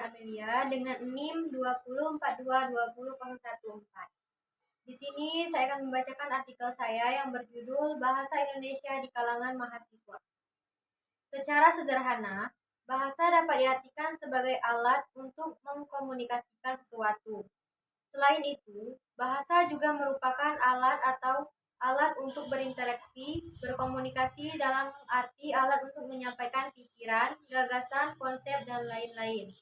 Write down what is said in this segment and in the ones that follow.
Amelia dengan NIM 20422014. Di sini saya akan membacakan artikel saya yang berjudul Bahasa Indonesia di kalangan mahasiswa. Secara sederhana, bahasa dapat diartikan sebagai alat untuk mengkomunikasikan sesuatu. Selain itu, bahasa juga merupakan alat untuk berinteraksi, berkomunikasi dalam arti alat untuk menyampaikan pikiran, gagasan, konsep, dan lain-lain.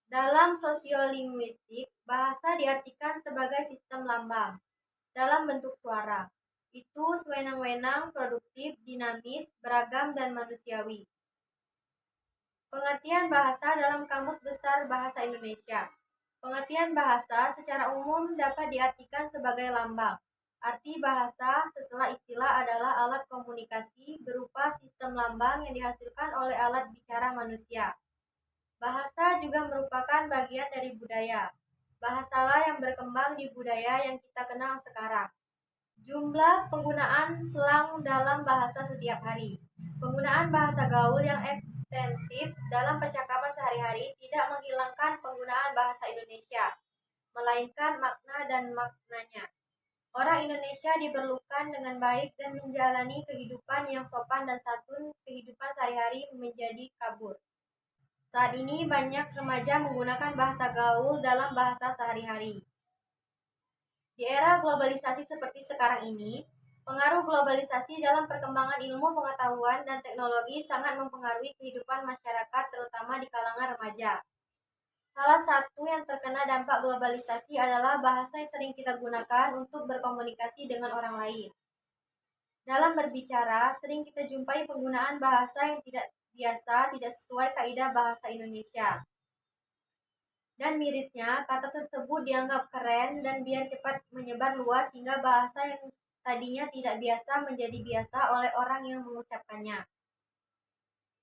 Dalam sosiolinguistik, bahasa diartikan sebagai sistem lambang dalam bentuk suara. Itu sewenang-wenang, produktif, dinamis, beragam, dan manusiawi. Pengertian bahasa dalam Kamus Besar Bahasa Indonesia. Pengertian bahasa secara umum dapat diartikan sebagai lambang. Arti bahasa setelah istilah adalah alat komunikasi berupa sistem lambang yang dihasilkan oleh alat bicara manusia. Bahasa juga merupakan bagian dari budaya. Bahasalah yang berkembang di budaya yang kita kenal sekarang. Jumlah penggunaan slang dalam bahasa setiap hari. Penggunaan bahasa gaul yang ekstensif dalam percakapan sehari-hari tidak menghilangkan penggunaan bahasa Indonesia, melainkan makna dan maknanya. Orang Indonesia diperlukan dengan baik dan menjalani kehidupan yang sopan dan santun. Kehidupan sehari-hari menjadi kabur. Saat ini banyak remaja menggunakan bahasa gaul dalam bahasa sehari-hari. Di era globalisasi seperti sekarang ini, pengaruh globalisasi dalam perkembangan ilmu pengetahuan dan teknologi sangat mempengaruhi kehidupan masyarakat, terutama di kalangan remaja. Salah satu yang terkena dampak globalisasi adalah bahasa yang sering kita gunakan untuk berkomunikasi dengan orang lain. Dalam berbicara, sering kita jumpai penggunaan bahasa yang tidak biasa, tidak sesuai kaidah bahasa Indonesia. Dan mirisnya, kata tersebut dianggap keren dan biar cepat menyebar luas hingga bahasa yang tadinya tidak biasa menjadi biasa oleh orang yang mengucapkannya.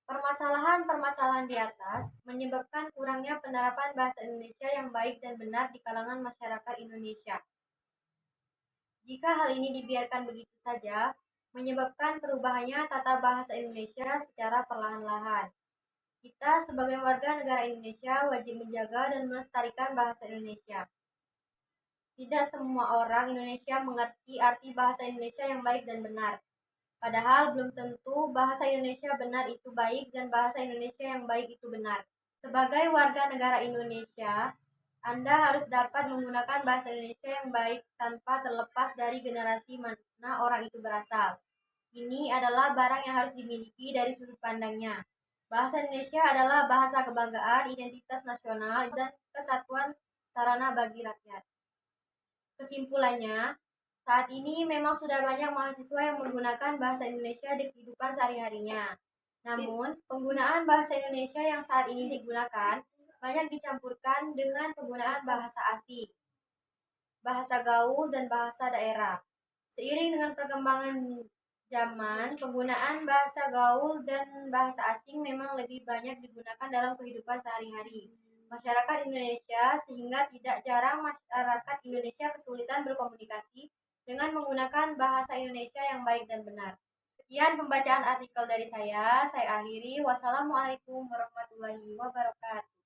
Permasalahan-permasalahan di atas menyebabkan kurangnya penerapan bahasa Indonesia yang baik dan benar di kalangan masyarakat Indonesia. Jika hal ini dibiarkan begitu saja, menyebabkan perubahannya tata bahasa Indonesia secara perlahan-lahan. Kita sebagai warga negara Indonesia wajib menjaga dan melestarikan bahasa Indonesia. Tidak semua orang Indonesia mengerti arti bahasa Indonesia yang baik dan benar. Padahal belum tentu bahasa Indonesia benar itu baik dan bahasa Indonesia yang baik itu benar. Sebagai warga negara Indonesia, Anda harus dapat menggunakan bahasa Indonesia yang baik tanpa terlepas dari generasi mana orang itu berasal. Ini adalah barang yang harus dimiliki dari sudut pandangnya. Bahasa Indonesia adalah bahasa kebanggaan, identitas nasional, dan kesatuan sarana bagi rakyat. Kesimpulannya, saat ini memang sudah banyak mahasiswa yang menggunakan bahasa Indonesia di kehidupan sehari-harinya. Namun, penggunaan bahasa Indonesia yang saat ini digunakan banyak dicampurkan dengan penggunaan bahasa asing, bahasa gaul, dan bahasa daerah. Seiring dengan perkembangan zaman, penggunaan bahasa gaul dan bahasa asing memang lebih banyak digunakan dalam kehidupan sehari-hari masyarakat Indonesia, sehingga tidak jarang masyarakat Indonesia kesulitan berkomunikasi dengan menggunakan bahasa Indonesia yang baik dan benar. Sekian pembacaan artikel dari saya akhiri. Wassalamualaikum warahmatullahi wabarakatuh.